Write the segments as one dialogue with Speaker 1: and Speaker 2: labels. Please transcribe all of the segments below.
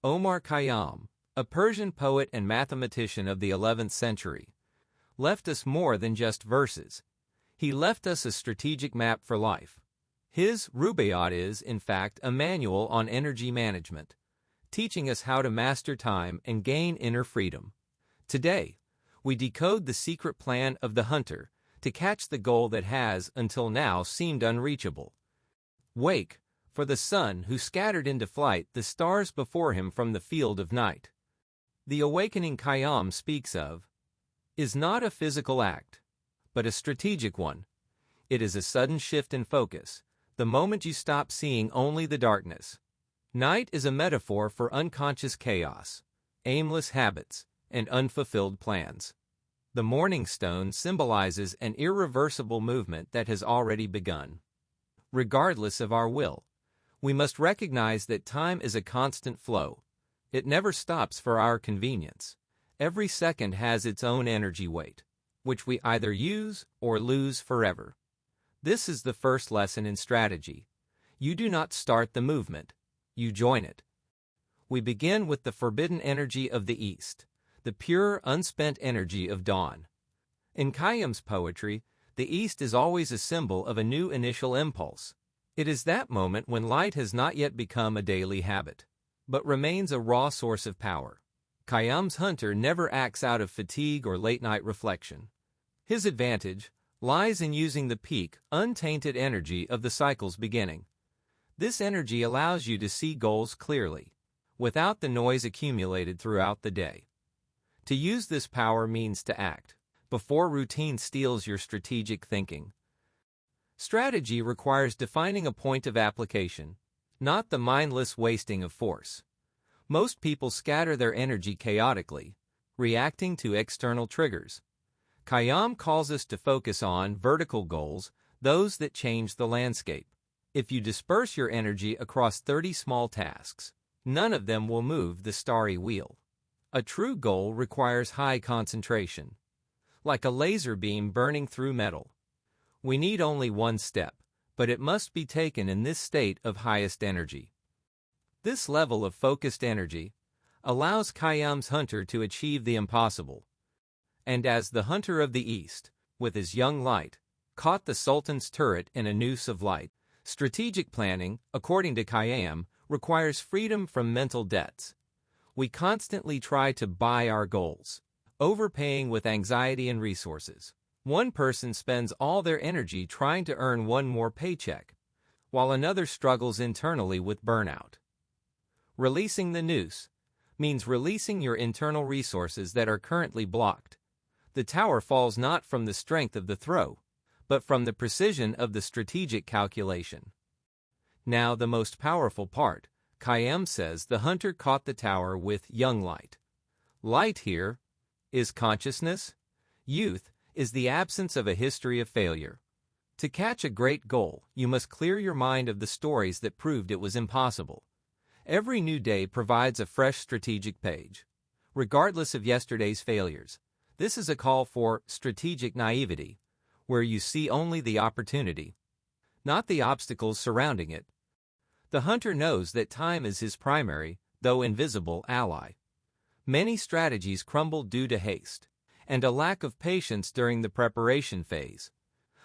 Speaker 1: Omar Khayyam, a Persian poet and mathematician of the 11th century, left us more than just verses. He left us a strategic map for life. His Rubaiyat is, in fact, a manual on energy management, teaching us how to master time and gain inner freedom. Today, we decode the secret plan of the hunter to catch the goal that has, until now, seemed unreachable. Wake, for the sun who scattered into flight the stars before him from the field of night. The awakening Khayyam speaks of is not a physical act, but a strategic one. It is a sudden shift in focus, the moment you stop seeing only the darkness. Night is a metaphor for unconscious chaos, aimless habits, and unfulfilled plans. The morning stone symbolizes an irreversible movement that has already begun. Regardless of our will, we must recognize that time is a constant flow. It never stops for our convenience. Every second has its own energy weight, which we either use or lose forever. This is the first lesson in strategy. You do not start the movement, you join it. We begin with the forbidden energy of the East, the pure, unspent energy of dawn. In Khayyam's poetry, the East is always a symbol of a new initial impulse. It is that moment when light has not yet become a daily habit, but remains a raw source of power. Khayyam's hunter never acts out of fatigue or late-night reflection. His advantage lies in using the peak, untainted energy of the cycle's beginning. This energy allows you to see goals clearly, without the noise accumulated throughout the day. To use this power means to act before routine steals your strategic thinking. Strategy requires defining a point of application, not the mindless wasting of force. Most people scatter their energy chaotically, reacting to external triggers. Khayyam calls us to focus on vertical goals, those that change the landscape. If you disperse your energy across 30 small tasks, none of them will move the starry wheel. A true goal requires high concentration, like a laser beam burning through metal. We need only one step, but it must be taken in this state of highest energy. This level of focused energy allows Khayyam's hunter to achieve the impossible. And as the hunter of the East, with his young light, caught the Sultan's turret in a noose of light, strategic planning, according to Khayyam, requires freedom from mental debts. We constantly try to buy our goals, overpaying with anxiety and resources. One person spends all their energy trying to earn one more paycheck, while another struggles internally with burnout. Releasing the noose means releasing your internal resources that are currently blocked. The tower falls not from the strength of the throw, but from the precision of the strategic calculation. Now the most powerful part. Khayyam says the hunter caught the tower with young light. Light here is consciousness. Youth is the absence of a history of failure. To catch a great goal, you must clear your mind of the stories that proved it was impossible. Every new day provides a fresh strategic page, regardless of yesterday's failures. This is a call for strategic naivety, where you see only the opportunity, not the obstacles surrounding it. The hunter knows that time is his primary, though invisible, ally. Many strategies crumble due to haste and a lack of patience during the preparation phase.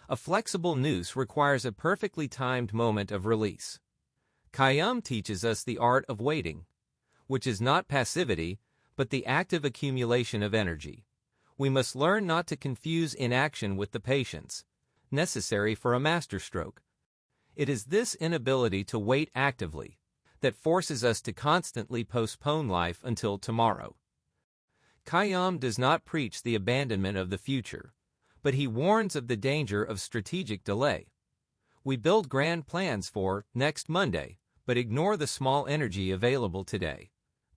Speaker 1: A flexible noose requires a perfectly timed moment of release. Khayyam teaches us the art of waiting, which is not passivity, but the active accumulation of energy. We must learn not to confuse inaction with the patience necessary for a masterstroke. It is this inability to wait actively that forces us to constantly postpone life until tomorrow. Khayyam does not preach the abandonment of the future, but he warns of the danger of strategic delay. We build grand plans for next Monday, but ignore the small energy available today.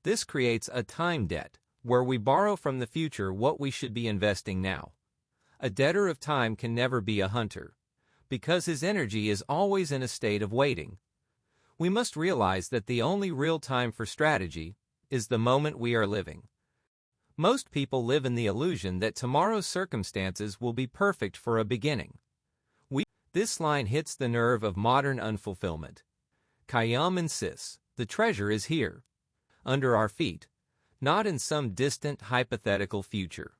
Speaker 1: This creates a time debt, where we borrow from the future what we should be investing now. A debtor of time can never be a hunter, because his energy is always in a state of waiting. We must realize that the only real time for strategy is the moment we are living. Most people live in the illusion that tomorrow's circumstances will be perfect for a beginning. This line hits the nerve of modern unfulfillment. Khayyam insists, the treasure is here. under our feet, not in some distant hypothetical future.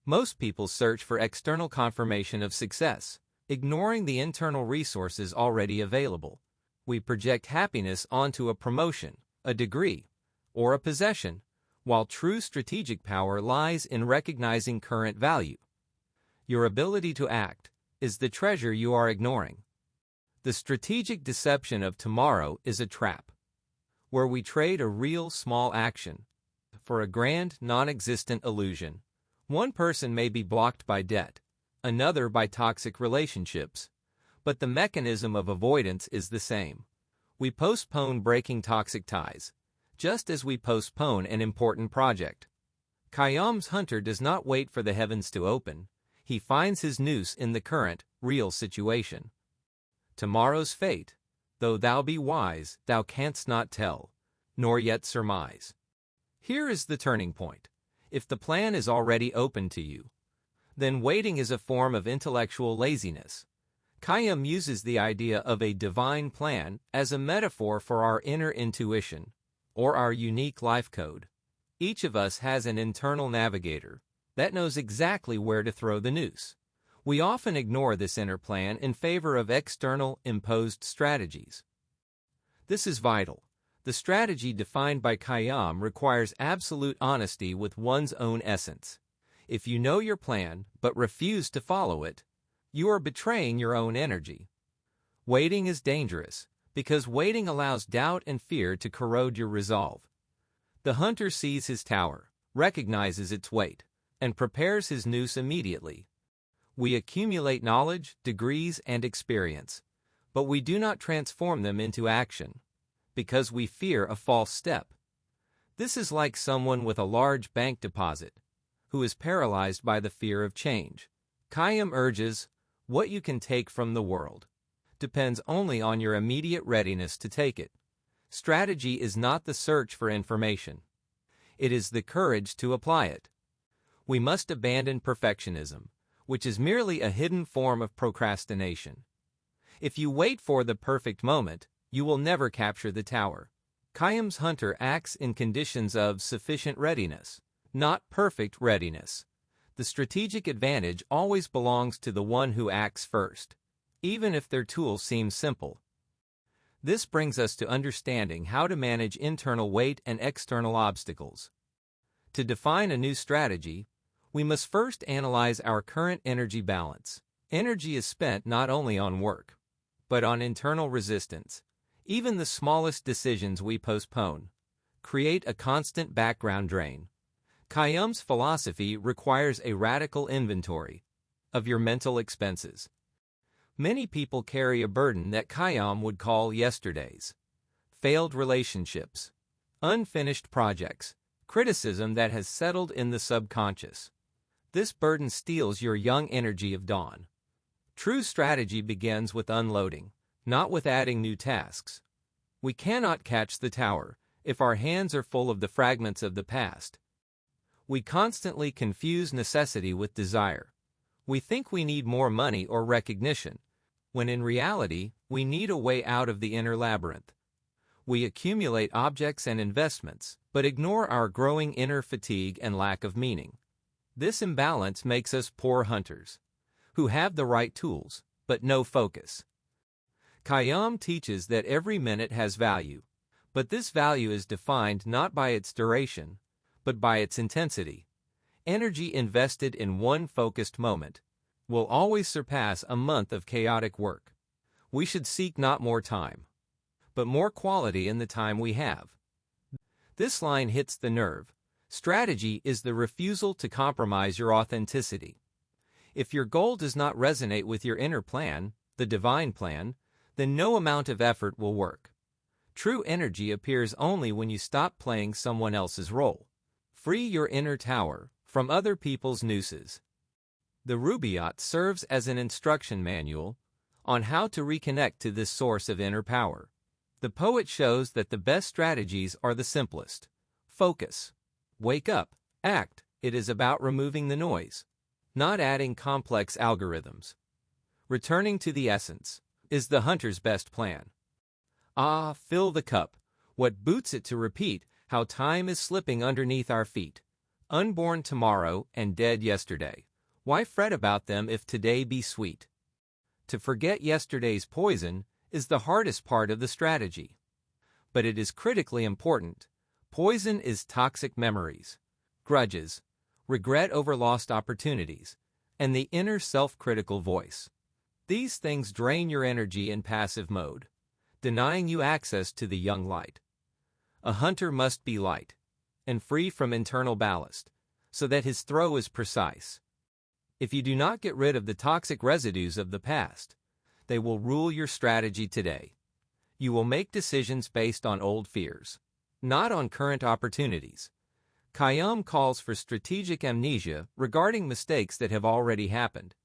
Speaker 1: Most people search for external confirmation of success, ignoring the internal resources already available. We project happiness onto a promotion, a degree, or a possession, while true strategic power lies in recognizing current value. Your ability to act is the treasure you are ignoring. The strategic deception of tomorrow is a trap, where we trade a real small action for a grand, non-existent illusion. One person may be blocked by debt, another by toxic relationships, but the mechanism of avoidance is the same. We postpone breaking toxic ties, just as we postpone an important project. Khayyam's hunter does not wait for the heavens to open. He finds his noose in the current, real situation. Tomorrow's fate, though thou be wise, thou canst not tell, nor yet surmise. Here is the turning point. If the plan is already open to you, then waiting is a form of intellectual laziness. Khayyam uses the idea of a divine plan as a metaphor for our inner intuition, or our unique life code. Each of us has an internal navigator that knows exactly where to throw the noose. We often ignore this inner plan in favor of external, imposed strategies. This is vital. The strategy defined by Khayyam requires absolute honesty with one's own essence. If you know your plan but refuse to follow it, you are betraying your own energy. Waiting is dangerous, because waiting allows doubt and fear to corrode your resolve. The hunter sees his tower, recognizes its weight, and prepares his noose immediately. We accumulate knowledge, degrees, and experience, but we do not transform them into action, because we fear a false step. This is like someone with a large bank deposit, who is paralyzed by the fear of change. Khayyam urges, what you can take from the world depends only on your immediate readiness to take it. Strategy is not the search for information. It is the courage to apply it. We must abandon perfectionism, which is merely a hidden form of procrastination. If you wait for the perfect moment, you will never capture the tower. Khayyam's hunter acts in conditions of sufficient readiness, not perfect readiness. The strategic advantage always belongs to the one who acts first, even if their tool seems simple. This brings us to understanding how to manage internal weight and external obstacles. To define a new strategy, we must first analyze our current energy balance. Energy is spent not only on work, but on internal resistance. Even the smallest decisions we postpone create a constant background drain. Khayyam's philosophy requires a radical inventory of your mental expenses. Many people carry a burden that Khayyam would call yesterdays. Failed relationships, unfinished projects, criticism that has settled in the subconscious. This burden steals your young energy of dawn. True strategy begins with unloading, not with adding new tasks. We cannot catch the tower if our hands are full of the fragments of the past. We constantly confuse necessity with desire. We think we need more money or recognition, when in reality, we need a way out of the inner labyrinth. We accumulate objects and investments, but ignore our growing inner fatigue and lack of meaning. This imbalance makes us poor hunters, who have the right tools, but no focus. Khayyam teaches that every minute has value, but this value is defined not by its duration, but by its intensity. Energy invested in one focused moment will always surpass a month of chaotic work. We should seek not more time, but more quality in the time we have. This line hits the nerve. Strategy is the refusal to compromise your authenticity. If your goal does not resonate with your inner plan, the divine plan, then no amount of effort will work. True energy appears only when you stop playing someone else's role. Free your inner tower from other people's nooses. The Rubaiyat serves as an instruction manual on how to reconnect to this source of inner power. The poet shows that the best strategies are the simplest. Focus. Wake up. Act. It is about removing the noise, not adding complex algorithms. Returning to the essence is the hunter's best plan. Ah, fill the cup. What boots it to repeat How time is slipping underneath our feet. Unborn tomorrow and dead yesterday. Why fret about them if today be sweet? To forget yesterday's poison is the hardest part of the strategy. But it is critically important. Poison is toxic memories, grudges, regret over lost opportunities, and the inner self-critical voice. These things drain your energy in passive mode, denying you access to the young light. A hunter must be light and free from internal ballast, so that his throw is precise. If you do not get rid of the toxic residues of the past, they will rule your strategy today. You will make decisions based on old fears, not on current opportunities. Khayyam calls for strategic amnesia regarding mistakes that have already happened.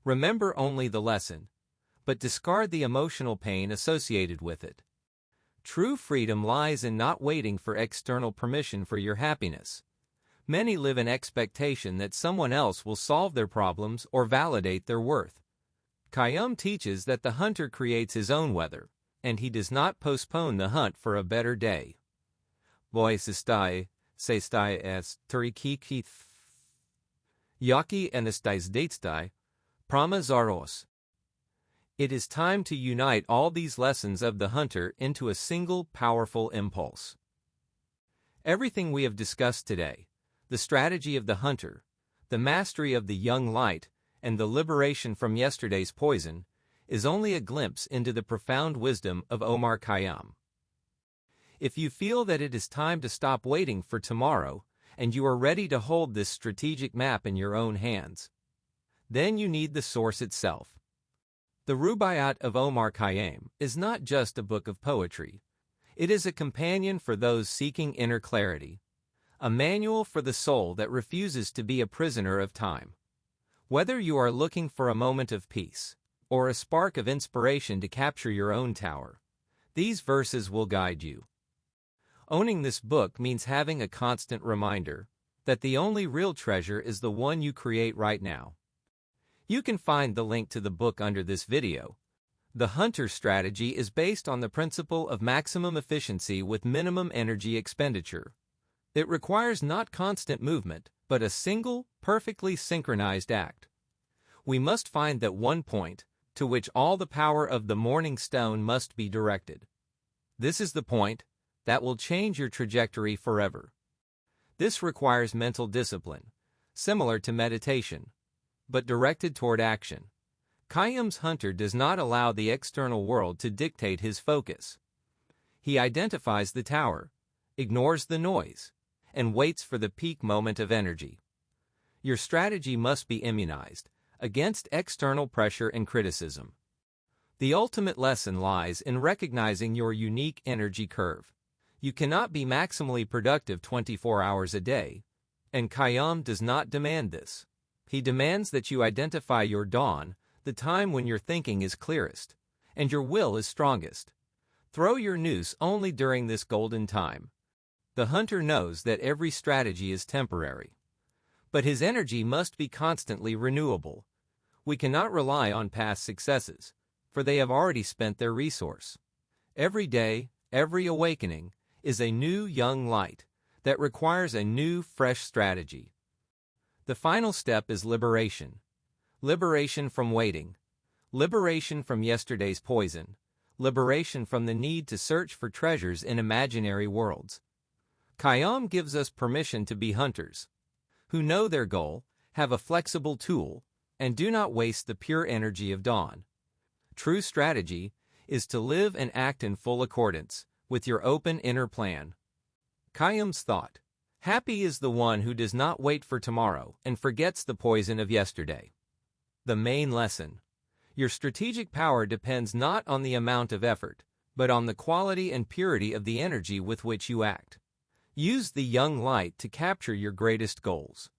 Speaker 1: Remember only the lesson, but discard the emotional pain associated with it. True freedom lies in not waiting for external permission for your happiness. Many live in expectation that someone else will solve their problems or validate their worth. Khayyam teaches that the hunter creates his own weather, and he does not postpone the hunt for a better day. Voiceover, se stai es turikiki yaki anestais datestai, pramazaros. It is time to unite all these lessons of the hunter into a single powerful impulse. Everything we have discussed today, the strategy of the hunter, the mastery of the young light, and the liberation from yesterday's poison, is only a glimpse into the profound wisdom of Omar Khayyam. If you feel that it is time to stop waiting for tomorrow, and you are ready to hold this strategic map in your own hands, then you need the source itself. The Rubaiyat of Omar Khayyam is not just a book of poetry. It is a companion for those seeking inner clarity, a manual for the soul that refuses to be a prisoner of time. Whether you are looking for a moment of peace or a spark of inspiration to capture your own tower, these verses will guide you. Owning this book means having a constant reminder that the only real treasure is the one you create right now. You can find the link to the book under this video. The hunter strategy is based on the principle of maximum efficiency with minimum energy expenditure. It requires not constant movement, but a single, perfectly synchronized act. We must find that one point to which all the power of the morning stone must be directed. This is the point that will change your trajectory forever. This requires mental discipline, similar to meditation, but directed toward action. Khayyam's hunter does not allow the external world to dictate his focus. He identifies the tower, ignores the noise, and waits for the peak moment of energy. Your strategy must be immunized against external pressure and criticism. The ultimate lesson lies in recognizing your unique energy curve. You cannot be maximally productive 24 hours a day, and Khayyam does not demand this. He demands that you identify your dawn, the time when your thinking is clearest, and your will is strongest. Throw your noose only during this golden time. The hunter knows that every strategy is temporary, but his energy must be constantly renewable. We cannot rely on past successes, for they have already spent their resource. Every day, every awakening, is a new young light that requires a new, fresh strategy. The final step is liberation. Liberation from waiting. Liberation from yesterday's poison. Liberation from the need to search for treasures in imaginary worlds. Khayyam gives us permission to be hunters, who know their goal, have a flexible tool, and do not waste the pure energy of dawn. True strategy is to live and act in full accordance with your open inner plan. Khayyam's thought: happy is the one who does not wait for tomorrow and forgets the poison of yesterday. The main lesson: your strategic power depends not on the amount of effort, but on the quality and purity of the energy with which you act. Use the young light to capture your greatest goals.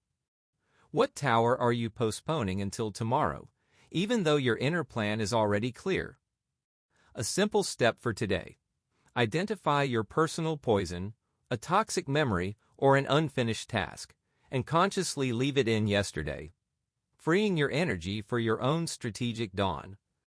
Speaker 1: What tower are you postponing until tomorrow, even though your inner plan is already clear? A simple step for today: identify your personal poison, a toxic memory, or an unfinished task, and consciously leave it in yesterday, freeing your energy for your own strategic dawn.